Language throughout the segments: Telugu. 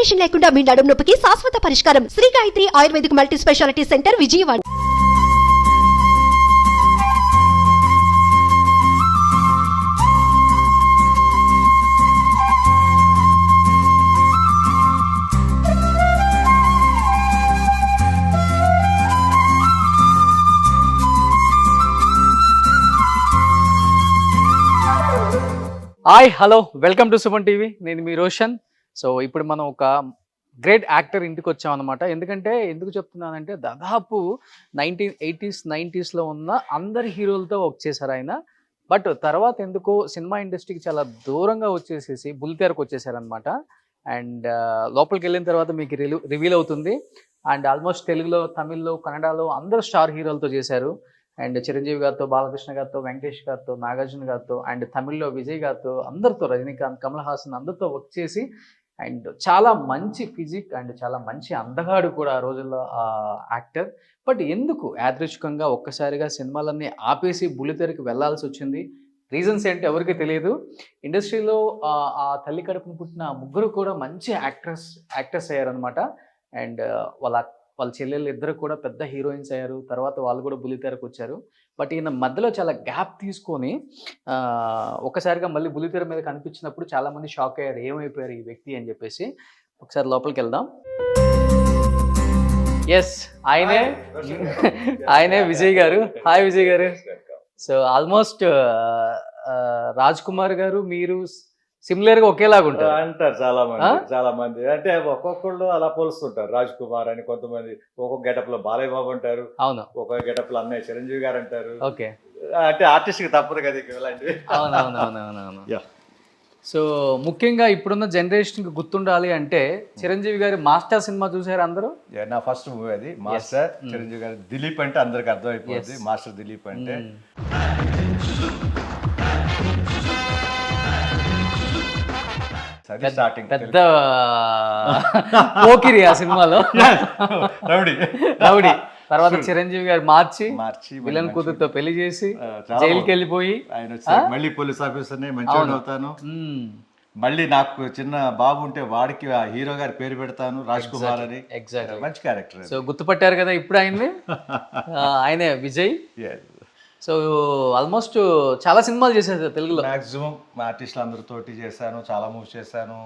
ఆపరేషన్ లేకుండా మీ నడుము నొప్పికి శాశ్వత పరిష్కారం. Shri Gayatri ayurvedic multi speciality centre, Vijayawada. Hi hello welcome to Suman TV. నేను మీ రోషన్. సో ఇప్పుడు మనం ఒక గ్రేట్ యాక్టర్ ఇంటికి వచ్చాం అనమాట. ఎందుకు చెప్తున్నానంటే దాదాపు 1980s 90sలో ఉన్న అందరి హీరోలతో వర్క్ చేశారు ఆయన. బట్ తర్వాత ఎందుకో సినిమా ఇండస్ట్రీకి చాలా దూరంగా వచ్చేసేసి బుల్లితెరకు వచ్చేసారనమాట. అండ్ లోపలికి వెళ్ళిన తర్వాత మీకు రివీల్ అవుతుంది. అండ్ ఆల్మోస్ట్ తెలుగులో, తమిళ్లో, కన్నడలో అందరూ స్టార్ హీరోలతో చేశారు. అండ్ చిరంజీవి గారితో, బాలకృష్ణ గారితో, వెంకటేష్ గారితో, నాగార్జున గారితో, అండ్ తమిళ్లో విజయ్ గారితో, అందరితో, రజనీకాంత్, కమల్ హాసన్ అందరితో వర్క్ చేసి అండ్ చాలా మంచి ఫిజిక్ అండ్ చాలా మంచి అందగాడు కూడా ఆ రోజుల్లో యాక్టర్. బట్ ఎందుకు యాదృచ్ఛికంగా ఒక్కసారిగా సినిమాలన్నీ ఆపేసి బుల్లితెరకి వెళ్లాల్సి వచ్చింది? రీజన్స్ ఏంటి ఎవరికి తెలియదు. ఇండస్ట్రీలో ఆ తల్లి కడుపును పుట్టిన ముగ్గురు కూడా మంచి యాక్టర్స్ అయ్యారనమాట. అండ్ వాళ్ళ చెల్లెళ్ళు ఇద్దరు కూడా పెద్ద హీరోయిన్స్ అయ్యారు. తర్వాత వాళ్ళు కూడా బుల్లితెరకు వచ్చారు. బట్ ఈయన మధ్యలో చాలా గ్యాప్ తీసుకొని ఒక్కసారిగా మళ్ళీ బుల్లితెర మీద కనిపించినప్పుడు చాలామంది షాక్ అయ్యారు, ఏమైపోయారు ఈ వ్యక్తి అని చెప్పేసి. ఒకసారి లోపలికి వెళ్దాం. ఎస్, ఆయనే విజయ్ గారు. హాయ్ విజయ్ గారు. సో ఆల్మోస్ట్ రాజ్ కుమార్ గారు మీరు సిమిలర్ గా ఒకేలాగా ఉంటారు అంటారు చాలా మంది. అంటే ఒక్కొక్కళ్ళు అలా పోలుస్తుంటారు. రాజ్ కుమార్ అని కొంతమంది ఒక్కొక్క గెటప్ లో బాలయ్య బాబు అంటారు, అవును, ఒక గెటప్ లో అన్నయ్య చిరంజీవి గారు అంటారు. ఓకే, అంటే ఆర్టిస్ట్ కి తప్పదు కదా ఇలాంటివి. అవునవునవునవును. సో ముఖ్యంగా ఇప్పుడున్న జనరేషన్ కి గుర్తుండాలి అంటే చిరంజీవి గారి మాస్టర్ సినిమా చూసారు అందరూ? నా ఫస్ట్ మూవీ అది మాస్టర్. చిరంజీవి గారు దిలీప్ అంటే అందరికి అర్థమైపోయింది. మాస్టర్ దిలీప్ అంటే పెద్ద పోకిరి ఆ సినిమాలో, రౌడీ. తర్వాత చిరంజీవి గారు మార్చి విలన్ కూతురుతో పెళ్లి చేసి జైలుకి వెళ్ళిపోయి ఆయన మళ్ళీ పోలీస్ ఆఫీసర్ మంచిగా అవుతాను, మళ్ళీ నాకు చిన్న బాబు ఉంటే వాడికి ఆ హీరో గారి పేరు పెడతాను, రాజ్ కుమార్ అని. ఎగ్జాక్ట్, మంచి క్యారెక్టర్. సో గుర్తుపట్టారు కదా ఇప్పుడు ఆయనే విజయ్. సో ఆల్మోస్ట్ చాలా సినిమాలు చేశారు తెలుగులో. మాక్సిమం మా ఆర్టిస్టులు అందరితోటి చేశాను, చాలా మూవీస్ చేశాను.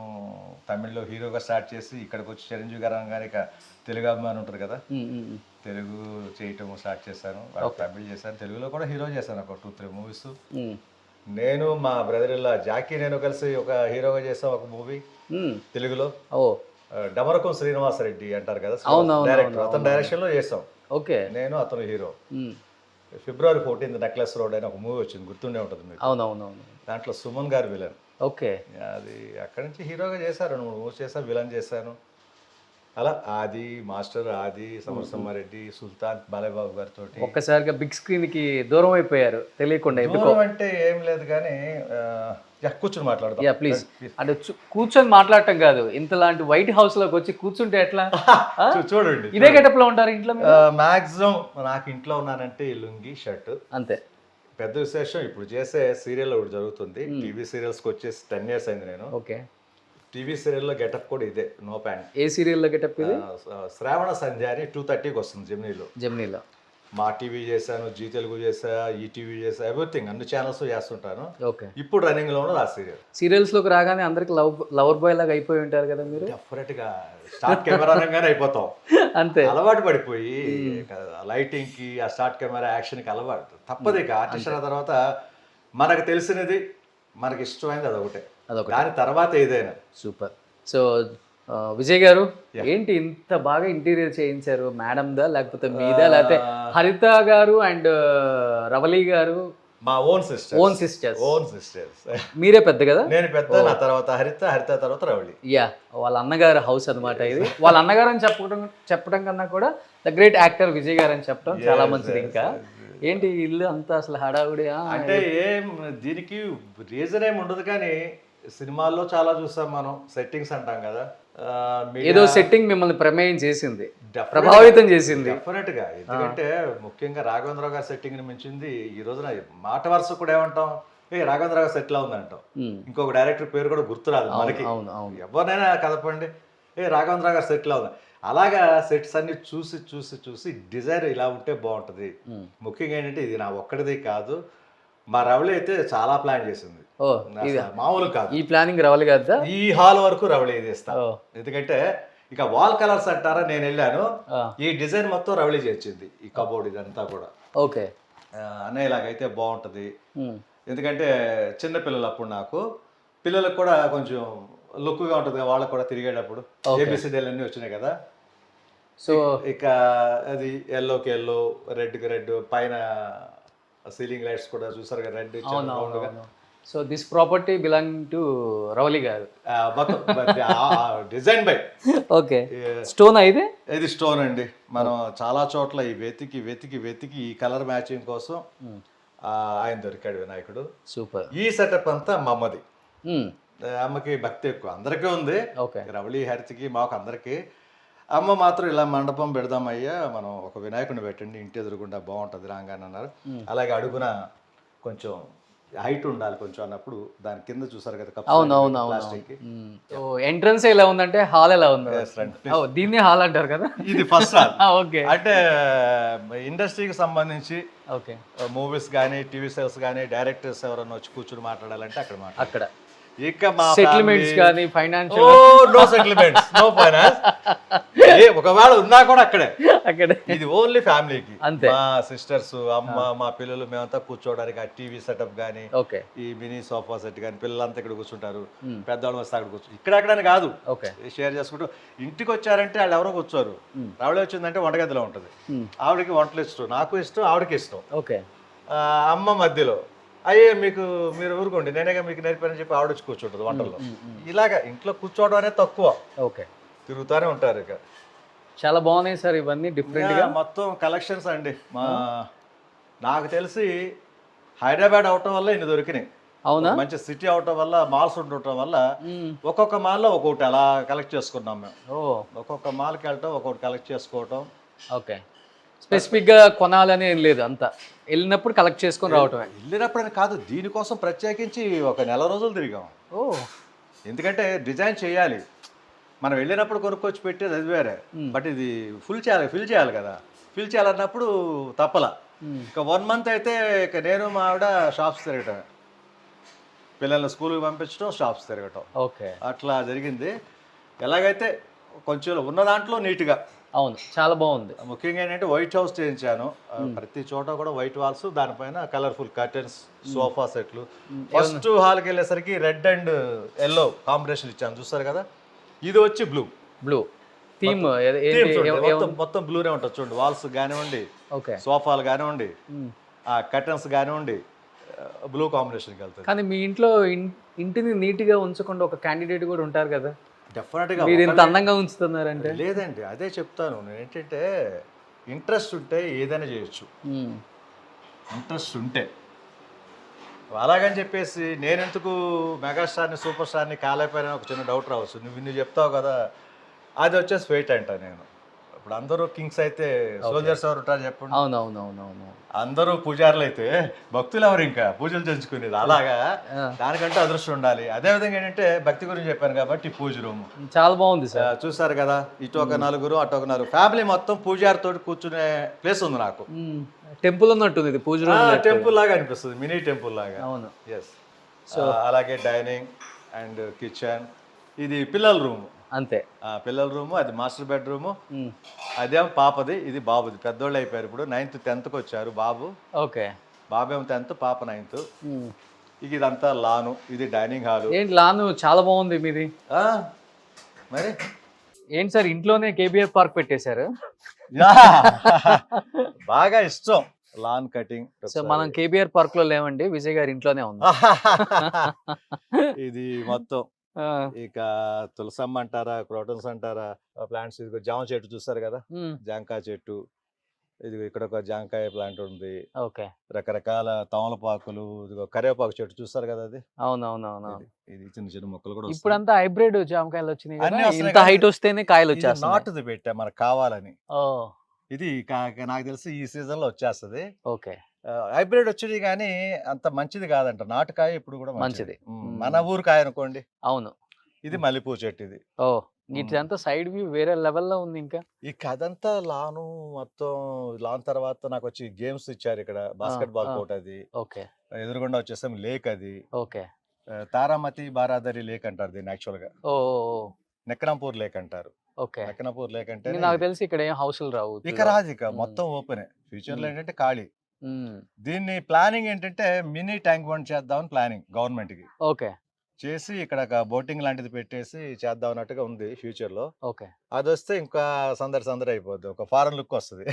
తమిళ్లో హీరోగా స్టార్ట్ చేసి ఇక్కడికి వచ్చి చిరంజీవి గారు అనగానే తెలుగు అభిమాని ఉంటుంది కదా, తెలుగు చేయటం స్టార్ట్ చేశాను. తమిళ్ చేశాను, తెలుగులో కూడా హీరో చేశాను ఒక 2-3 మూవీస్. నేను మా బ్రదర్ ఇలా జాకీ నేను కలిసి ఒక హీరోగా చేసాం ఒక మూవీ తెలుగులో. డమరకం శ్రీనివాసరెడ్డి అంటారు కదా డైరెక్టర్, అతని డైరెక్షన్ లో చేసాం. ఓకే, నేను అతను hero. February 14th necklace road అని ఒక మూవీ వచ్చింది, గుర్తుండే ఉంటుంది మీకు. అవునవునవును. దాంట్లో సుమన్ గారు విలన్. ఓకే, అది అక్కడి నుంచి హీరోగా చేశారు, 2-3 మూవీస్ చేశాను, విలన్ చేశాను. అలా ఆది, మాస్టర్ ఆది, సమరసింహారెడ్డి, సుల్తాన్, బాలయ్య బాబు గారితో ఒక్కసారిగా బిగ్ స్క్రీన్ కి దూరం అయిపోయారు తెలియకుండా. దూరం అంటే ఏం లేదు కానీ కూర్చొని మాట్లాడతాం. ప్లీజ్. అంటే కూర్చొని మాట్లాడటం కాదు, ఇంతలాంటి వైట్ హౌస్ లోకి వచ్చి కూర్చుంటే ఎట్లా? చూడండి, ఇదే గెటప్ లో ఉంటారు ఇంట్లో? మాక్సిమం నాకు ఇంట్లో ఉన్నానంటే లుంగి షర్ట్ అంతే. పెద్ద విశేషం ఇప్పుడు చేసే సీరియల్ ఒకటి జరుగుతుంది, టీవీ సీరియల్స్కి వచ్చేసి 10 years అయింది నేను. ఓకే, టీవీ సీరియల్లో గెటప్ కూడా ఇదే, నో ప్యాంట్. ఏ సీరియల్లో గెటప్ ఇది? శ్రావణ సంధ్య అని 2:30కి వస్తుంది జెమినీలో. మా టీవీ చేశాను, జీ తెలుగు చేసా, ఈటీవీ చేసా, ఎవ్రీథింగ్ అన్ని ఛానల్స్ చేస్తుంటాను. ఓకే, ఇప్పుడు రన్నింగ్ లో ఉన్నది ఆ సీరియల్స్ లోకి రాగానే అందరికి లవర్ బాయ్ లాగా అయిపోయి ఉంటారు కదా మీరు? డెఫినెట్ గా స్టార్ట్ కెమెరా అనగానే అయిపోతాం అంతే. అలవాటు పడిపోయి లైటింగ్ కి, ఆ స్టార్ట్ కెమెరా యాక్షన్ కి అలవాటు తప్పదు. ఇక ఆర్టిస్ట్ అయిన తర్వాత మనకు తెలిసినది, మనకి ఇష్టమైనది అదొకటే, దాని తర్వాత ఏదైనా. సూపర్. సో విజయ్ గారు, ఏంటి ఇంత బాగా ఇంటీరియర్ చేయించారు? మేడందా లేకపోతే మీదా, లేకపోతే హరిత గారు అండ్ రవలి గారు? మా ఓన్ సిస్టర్స్. మీరే పెద్ద కదా? నేను పెద్ద, నా తర్వాత హరిత తర్వాత రవలి. వాళ్ళ అన్నగారు హౌస్ అనమాట ఇది. వాళ్ళ అన్నగారు అని చెప్పడం కన్నా కూడా ద గ్రేట్ యాక్టర్ విజయ్ గారు అని చెప్పడం చాలా మంచిది. ఇంకా ఏంటి ఇల్లు అంతా అసలు హడావుడి? అంటే ఏం దీనికి రీజన్ ఏమి ఉండదు, కానీ సినిమాల్లో చాలా చూసాం మనం, సెట్టింగ్స్ అంటాం కదా, ఏదో సెట్టింగ్ మిమ్మల్ని ప్రమేయం చేసింది, ప్రభావితం చేసింది డెఫినెట్ గా. ఎందుకంటే ముఖ్యంగా రాఘవేంద్రరావు గారి సెట్టింగ్ ని మించింది ఈ రోజున మాట వరుస కూడా ఏమంటాం, రాఘవేంద్రరావు సెట్ లా ఉంది అంటాం. ఇంకొక డైరెక్టర్ పేరు కూడా గుర్తురాదు మనకి. ఎవరినైనా కదపండి, రాఘవేంద్ర గారు సెట్లు అవుదాం. అలాగా సెట్స్ అన్ని చూసి చూసి చూసి డిజైన్ ఇలా ఉంటే బాగుంటుంది. ముఖ్యంగా ఏంటంటే ఇది నా ఒక్కడిది కాదు, మా రవళి అయితే చాలా ప్లాన్ చేసింది. మామూలు కాదు ఈ ప్లానింగ్ రవళి కదా. ఈ హాల్ వరకు రవళి ఇస్తా. ఎందుకంటే ఇక వాల్ కలర్స్ అంటారా, నేను వెళ్ళాను, ఈ డిజైన్ మొత్తం రవళి చేర్చింది. ఈ కబోర్డ్ ఇదంతా కూడా ఓకే అన్నయ్య ఇలాగైతే బాగుంటుంది. ఎందుకంటే చిన్నపిల్లలు అప్పుడు నాకు పిల్లలకు కూడా కొంచెం లుక్గా ఉంటుంది, వాళ్ళకు కూడా తిరిగేటప్పుడు ఏబిసిడీలు అన్నీ వచ్చినాయి కదా. సో ఇక అది ఎల్లోకి ఎల్లో, రెడ్కి రెడ్, పైన సీలింగ్ లైట్స్ కూడా చూసారు కదా, red. So this property belong to Ravali garu. Design by okay. Stone అయితే ఇది స్టోన్ అండి. మనం చాలా చోట్ల ఈ వెతికి వెతికి వెతికి ఈ కలర్ మ్యాచింగ్ కోసం ఆయన దొరికాడు వినాయకుడు. సూపర్. ఈ సెటప్ అంతా మా అమ్మది. అమ్మకి భక్తి ఎక్కువ, అందరికీ ఉంది, రవళి హరితకి మాకు అందరికి. అమ్మ మాత్రం ఇలా మండపం పెడదామయ్యా, మనం ఒక వినాయకుడిని పెట్టండి ఇంటి ఎదురుగుండా బాగుంటుంది రాగానే అన్నారు. అలాగే అడుగున కొంచెం హైట్ ఉండాలి కొంచెం అన్నప్పుడు దాని కింద చూసారు కదా ప్లాస్టిక్. ఎంట్రన్స్ ఎలా ఉందంటే హాల్ ఎలా ఉంది, దీన్ని హాల్ అంటారు కదా. ఇది ఫస్ట్ హాల్. ఓకే. అంటే ఇండస్ట్రీకి సంబంధించి మూవీస్ కానీ టీవీ షోస్ కానీ డైరెక్టర్స్ ఎవరైనా వచ్చి కూర్చుని మాట్లాడాలంటే అక్కడ ఇక మా సెటిల్మెంట్స్ కానీ financial no settlements, no finance. ఒకవేళ ఉన్నా కూడా అక్కడే. ఇది ఓన్లీ ఫ్యామిలీకి. మా సిస్టర్స్, అమ్మ, మా పిల్లలు, మేమంతా కూర్చోవడానికి ఆ టీవీ సెటప్ గానీ, ఈ మినీ సోఫా సెట్ కానీ, పిల్లలంతా ఇక్కడ కూర్చుంటారు, పెద్దవాళ్ళు వస్తే అక్కడ కూర్చో. ఇక్కడని కాదు, షేర్ చేసుకుంటూ. ఇంటికి వచ్చారంటే వాళ్ళు ఎవరో కూర్చోరు. రావళి వచ్చిందంటే వంటగదిలో ఉంటది, ఆవిడకి వంటలు ఇష్టం, నాకు ఇష్టం, ఆవిడకి ఇష్టం. అమ్మ మధ్యలో అయ్యే మీరు ఊరుకోండి, నేనేగా మీకు నేర్పానని చెప్పి ఆవిడ వచ్చి కూర్చుంటుంది వంటల్లో. ఇలాగా ఇంట్లో కూర్చోవడం అనేది తక్కువ, తిరుగుతూనే ఉంటారు. ఇక చాలా బాగున్నాయి సార్ ఇవన్నీ డిఫరెంట్ గా. మొత్తం కలెక్షన్స్ అండి. నాకు తెలిసి హైదరాబాద్ అవటం వల్ల ఇన్ని దొరికినాయి. అవునా? మంచి సిటీ అవటం వల్ల, మాల్స్ ఉండటం వల్ల ఒక్కొక్క మాల్లో ఒక్కొక్కటి అలా కలెక్ట్ చేసుకున్నాం మేము. ఒక్కొక్క మాల్కి వెళ్ళటం, ఒక్కొక్కటి కలెక్ట్ చేసుకోవటం. ఓకే. స్పెసిఫిక్ గా కొనాలని ఏం లేదు, అంతా వెళ్ళినప్పుడు కలెక్ట్ చేసుకొని రావటమే. వెళ్ళినప్పుడు అని కాదు, దీనికోసం ప్రత్యేకించి ఒక నెల రోజులు తిరిగాం. ఎందుకంటే డిజైన్ చేయాలి, మనం వెళ్ళినప్పుడు కొనుక్కొచ్చి పెట్టేది అది వేరే, బట్ ఇది ఫిల్ చేయాలి కదా. ఫిల్ చేయాలన్నప్పుడు తప్పల. ఇక 1 month అయితే ఇక నేను మా ఆవిడ షాప్స్ తిరగటమే, పిల్లల్ని స్కూల్కి పంపించడం, షాప్స్ తిరగటం. ఓకే, అట్లా జరిగింది. ఎలాగైతే కొంచెం ఉన్న దాంట్లో నీట్గా. అవును, చాలా బాగుంది. ముఖ్యంగా ఏంటంటే వైట్ హౌస్ చేయించాను, ప్రతి చోట కూడా వైట్ వాల్స్, దానిపైన కలర్ఫుల్ కర్టెన్స్, సోఫా సెట్లు. ఫస్ట్ హాల్కి వెళ్ళేసరికి రెడ్ అండ్ ఎల్లో కాంబినేషన్ ఇచ్చాను, చూస్తారు కదా. ఇది వచ్చి బ్లూ థీమ్, మొత్తం బ్లూనే ఉంటుంది చూడండి. వాల్స్ కానివ్వండి, సోఫాలు కానివ్వండి, ఆ కర్టెన్స్ కానివ్వండి, బ్లూ కాంబినేషన్కి వెళ్తుంది. కానీ మీ ఇంట్లో ఇంటిని నీట్గా ఉంచకుండా ఒక క్యాండిడేట్ కూడా ఉంటారు కదా. డెఫినెట్గా మీరు ఇంత అందంగా ఉంచుతున్నారంటే. లేదండి, అదే చెప్తాను నేను. ఏంటంటే ఇంట్రెస్ట్ ఉంటే ఏదైనా చేయొచ్చు, ఇంట్రెస్ట్ ఉంటే. అలాగని చెప్పేసి నేనెందుకు మెగాస్టార్ని, సూపర్ స్టార్ని కాలేకపోయినా ఒక చిన్న డౌట్ రావచ్చు. నువ్వు చెప్తావు కదా, అది వచ్చేసి ఫేట్ అంట. నేను ఇప్పుడు అందరూ కింగ్స్ అయితే సోల్జర్స్ ఎవరు ఉంటారు చెప్పండి. అవునవునవునవును. అందరూ పూజారులు అయితే భక్తులు ఎవరు ఇంకా పూజలు చేయించుకునేది. అలాగా దానికంటే అదృష్టం ఉండాలి. అదేవిధంగా ఏంటంటే భక్తి గురించి చెప్పాను కాబట్టి పూజ రూమ్ చాలా బాగుంది సార్. చూసారు కదా, ఇటు ఒక నలుగురు, అటు ఒక నలుగురు, ఫ్యామిలీ మొత్తం పూజారితో కూర్చునే ప్లేస్ ఉంది నాకు. టెంపుల్ ఉన్నట్టుంది ఇది, పూజ రూమ్ టెంపుల్ లాగా అనిపిస్తుంది, మినీ టెంపుల్ లాగా. అవును. ఎస్. సో అలాగే డైనింగ్ అండ్ కిచెన్. ఇది పిల్లల రూమ్, అంతే. పిల్లల రూము, అది మాస్టర్ బెడ్రూము. అదేమో పాపది, ఇది బాబుది. పెద్దోళ్ళు అయిపోయారు ఇప్పుడు, 9th 10th వచ్చారు బాబు. ఓకే. బాబేమో 10th, పాప 9th. ఇక ఇదంతా లాను, ఇది డైనింగ్ హాల్. ఏంటి లాను చాలా బాగుంది మీది. మరి ఏంటి సార్ ఇంట్లోనే కేబీఆర్ పార్క్ పెట్టేశారు? బాగా ఇష్టం లాన్ కటింగ్. సో మనం కేబీఆర్ పార్క్ లో లేవండి, విజయ్ గారి ఇంట్లోనే ఉంది. ఇది మొత్తం ఇక తులసమ్మ అంటారా, క్రోటన్స్ అంటారా, ప్లాంట్స్. ఇది జామ చెట్టు చూస్తారు కదా, జాంకాయ చెట్టు. ఇది ఇక్కడ ఒక జాంకాయ ప్లాంట్ ఉంది. ఓకే. రకరకాల తమలపాకులు, ఇదిగో కరివేపాకు చెట్టు చూస్తారు కదా, అది. అవునవునవును. ఇది చిన్న చిన్న మొక్కలు కూడా. ఇప్పుడు అంతా హైబ్రిడ్ జామకాయలు వచ్చినాయి, ఇంత హైట్ వస్తేనే కాయలు వచ్చేస్తాయి. నాటుది పెట్టా మనకు కావాలని. ఇది నాకు తెలిసి ఈ సీజన్ లో వచ్చేస్తుంది. ఓకే. హైబ్రిడ్ వచ్చింది కానీ అంత మంచిది కాదంట, నాటుకాయ ఇప్పుడు కూడా మంచిది. మన ఊరు కాయ అనుకోండి. అవును. ఇది మల్లెపూ చెట్టు, ఇది ఇదంతా సైడ్ వ్యూ వేరే లెవెల్లో ఉంది ఇంకా. ఈ కథ అంతా లాను మొత్తం. లాన్ తర్వాత నాకు వచ్చి గేమ్స్ ఇచ్చారు ఇక్కడ, బాస్కెట్ బాల్ కోర్ట్ అది. ఓకే. ఎదురుగుండా వచ్చేసాం లేక్ అది. ఓకే. తారామతి బారాదరి లేక్ అంటారు దీన్ని యాక్చువల్ గా. ఓ. నెక్కనాపూర్ లేక్ అంటారు. ఓకే. నెక్కనాపూర్ లేక్ అంటే నాకు తెలిసి ఇక్కడ ఏం హౌస్లు రావు ఇక రాదు, ఇక మొత్తం ఓపెన్. ఫ్యూచర్ లో ఏంటంటే ఖాళీ. దీన్ని ప్లానింగ్ ఏంటంటే మినీ ట్యాంక్ బండ్ చేద్దామని ప్లానింగ్ గవర్నమెంట్ కి. ఓకే. చేసి ఇక్కడ బోటింగ్ లాంటిది పెట్టేసి చేద్దాం అన్నట్టుగా ఉంది ఫ్యూచర్ లో. ఓకే. అది వస్తే ఇంకా సందడి అయిపోద్ది, ఒక ఫారెన్ లుక్ వస్తుంది.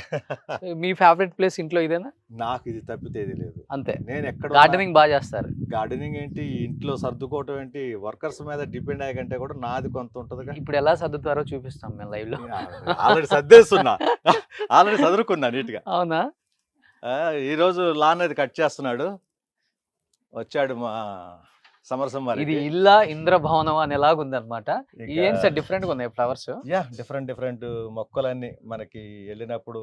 మీ ఫేవరెట్ ప్లేస్ ఇంట్లో ఇదేనా? నాకు ఇది తప్పితేది లేదు. అంతే. నేను ఎక్కడ గార్డెనింగ్ బాగా చేస్తారు. గార్డెనింగ్ ఏంటి, ఇంట్లో సర్దుకోవటం ఏంటి, వర్కర్స్ మీద డిపెండ్ అయ్యే కంటే కూడా నాది కొంత ఉంటది. ఇప్పుడు ఎలా సర్దుతారో చూపిస్తాం మేము లైవ్ లో. ఆల్రెడీ సర్దేస్తున్నా, ఆల్రెడీ చదువుకున్నా నీట్ గా. అవునా? ఈ రోజు లాన్ అది కట్ చేస్తున్నాడు, వచ్చాడు మా సమరసం. ఇది ఇల్లా ఇంద్రభవనం అనేలాగుంది అనమాట. ఏం సార్ డిఫరెంట్ గా ఉన్నాయి ఫ్లవర్స్? యా, డిఫరెంట్ మొక్కలన్నీ మనకి వెళ్ళినప్పుడు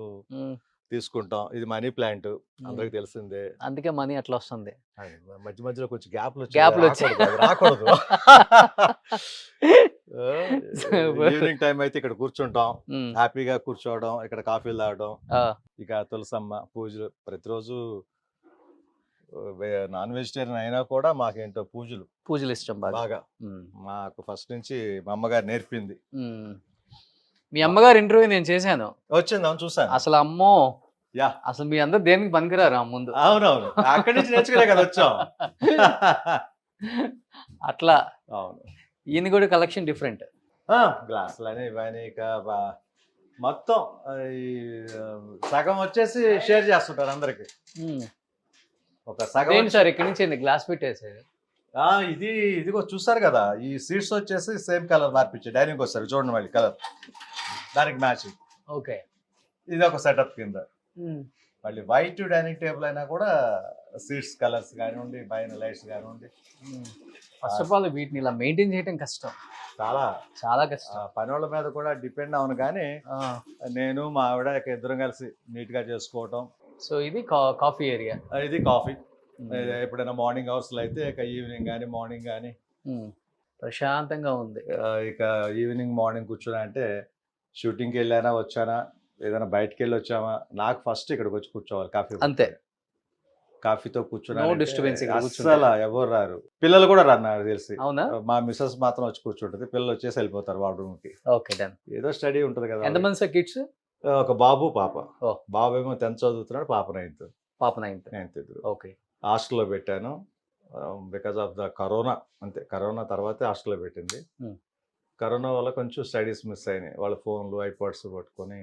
తీసుకుంటాం. ఇది మనీ ప్లాంట్, అందరికి తెలిసిందే. అందుకే మనీ అట్లా వస్తుంది. మధ్య మధ్యలో కొంచెం గ్యాప్లు రాకూడదు. ఈవినింగ్ టైం అయితే ఇక్కడ కూర్చుంటాం, హ్యాపీగా కూర్చోవడం, ఇక్కడ కాఫీలు తాగడం. ఇక తులసమ్మ పూజలు ప్రతిరోజు. నాన్ వెజిటేరియన్ అయినా కూడా మాకేంటో పూజలు ఇష్టం బాగా. మాకు ఫస్ట్ నుంచి మా అమ్మగారు నేర్పింది. మీ అమ్మగారు ఇంటర్వ్యూ నేను చేశాను, వచ్చింది చూసాను. అసలు అమ్మో, యా, అసలు మీ అందరు దేనికి పనికిరారు ముందు. అవునవును, అక్కడి నుంచి నేర్చుకునే కదా వచ్చాం. అట్లా. అవును. ఈయన కూడా కలెక్షన్ డిఫరెంట్. గ్లాసులని ఇవన్నీ ఇక మొత్తం సగం వచ్చేసి షేర్ చేస్తుంటారు అందరికి. ఒక సగం సార్ ఇక్కడి నుంచి గ్లాస్ పెట్టేసేది. ఇదిగో చూస్తారు కదా, ఈ సీట్స్ వచ్చేసి సేమ్ కలర్ మార్పించే డైనింగ్ వస్తారు చూడండి, మళ్ళీ కలర్ దానికి మ్యాచింగ్. ఓకే. ఇది ఒక సెటప్ కింద. మళ్ళీ వైట్ డైనింగ్ టేబుల్ అయినా కూడా సీట్స్ కలర్స్ కానివ్వండి, పైన లైట్స్ కానివ్వండి. ఫస్ట్ ఆఫ్ ఆల్ వీటిని ఇలా మెయింటైన్ చేయడం కష్టం, చాలా కష్టం. పని వాళ్ళ మీద కూడా డిపెండ్ అవును, కానీ నేను మా ఆవిడ ఇద్దరం కలిసి నీట్ గా చేసుకోవటం. సో ఇది కాఫీ ఏరియా. ఇది కాఫీ. ఎప్పుడైనా మార్నింగ్ అవర్స్ లో అయితే ఇక ఈవినింగ్ కానీ మార్నింగ్ కానీ ప్రశాంతంగా ఉంది. ఇక ఈవినింగ్ మార్నింగ్ కూర్చున్నా అంటే షూటింగ్కి వెళ్ళానా వచ్చానా, ఏదైనా బయటకు వెళ్ళి వచ్చామా, నాకు ఫస్ట్ ఇక్కడికి వచ్చి కూర్చోవాలి కాఫీ. అంతే. కాఫీతో కూర్చున్నా డిస్టర్బెన్స్ అసలు ఎవరు రారు, పిల్లలు కూడా రారు నాకు తెలిసి. అవునా? మా మిస్సెస్ మాత్రం వచ్చి కూర్చుంటది, పిల్లలు వచ్చేసి వెళ్ళిపోతారు వాళ్ళ రూమ్ కి. Okay, done. ఏదో స్టడీ ఉంటది కదా. ఎంతమంది సార్ కిడ్స్? ఒక బాబు పాప. బాబు ఏమో 10th చదువుతున్నాడు, పాప 9th. పాప 9th. ఇద్దరు. ఓకే. హాస్టల్లో పెట్టాను బికాస్ ఆఫ్ ద కరోనా. అంతే, కరోనా తర్వాతే హాస్టల్లో పెట్టింది. కరోనా వల్ల కొంచెం స్టడీస్ మిస్ అయినాయి. వాళ్ళ ఫోన్లు ఐపాడ్స్ పట్టుకొని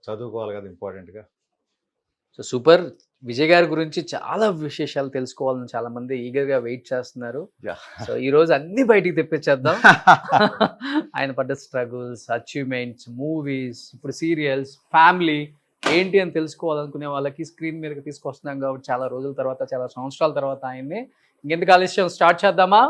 చదువుకోవాలి కదా ఇంపార్టెంట్గా. So super. విజయ్ గారి గురించి చాలా విశేషాలు తెలుసుకోవాలని చాలా మంది ఈగర్గా వెయిట్ చేస్తున్నారు. సో ఈ రోజు అన్ని బయటికి తెప్పించేద్దాం. ఆయన పడ్డ స్ట్రగుల్స్, అచీవ్మెంట్స్, మూవీస్, ఇప్పుడు సీరియల్స్, ఫ్యామిలీ ఏంటి అని తెలుసుకోవాలనుకునే వాళ్ళకి స్క్రీన్ మీదకి తీసుకొస్తున్నాం కాబట్టి చాలా రోజుల తర్వాత, చాలా సంవత్సరాల తర్వాత ఆయన్ని ఇంకెందుకు ఆలస్యం స్టార్ట్ చేద్దామా?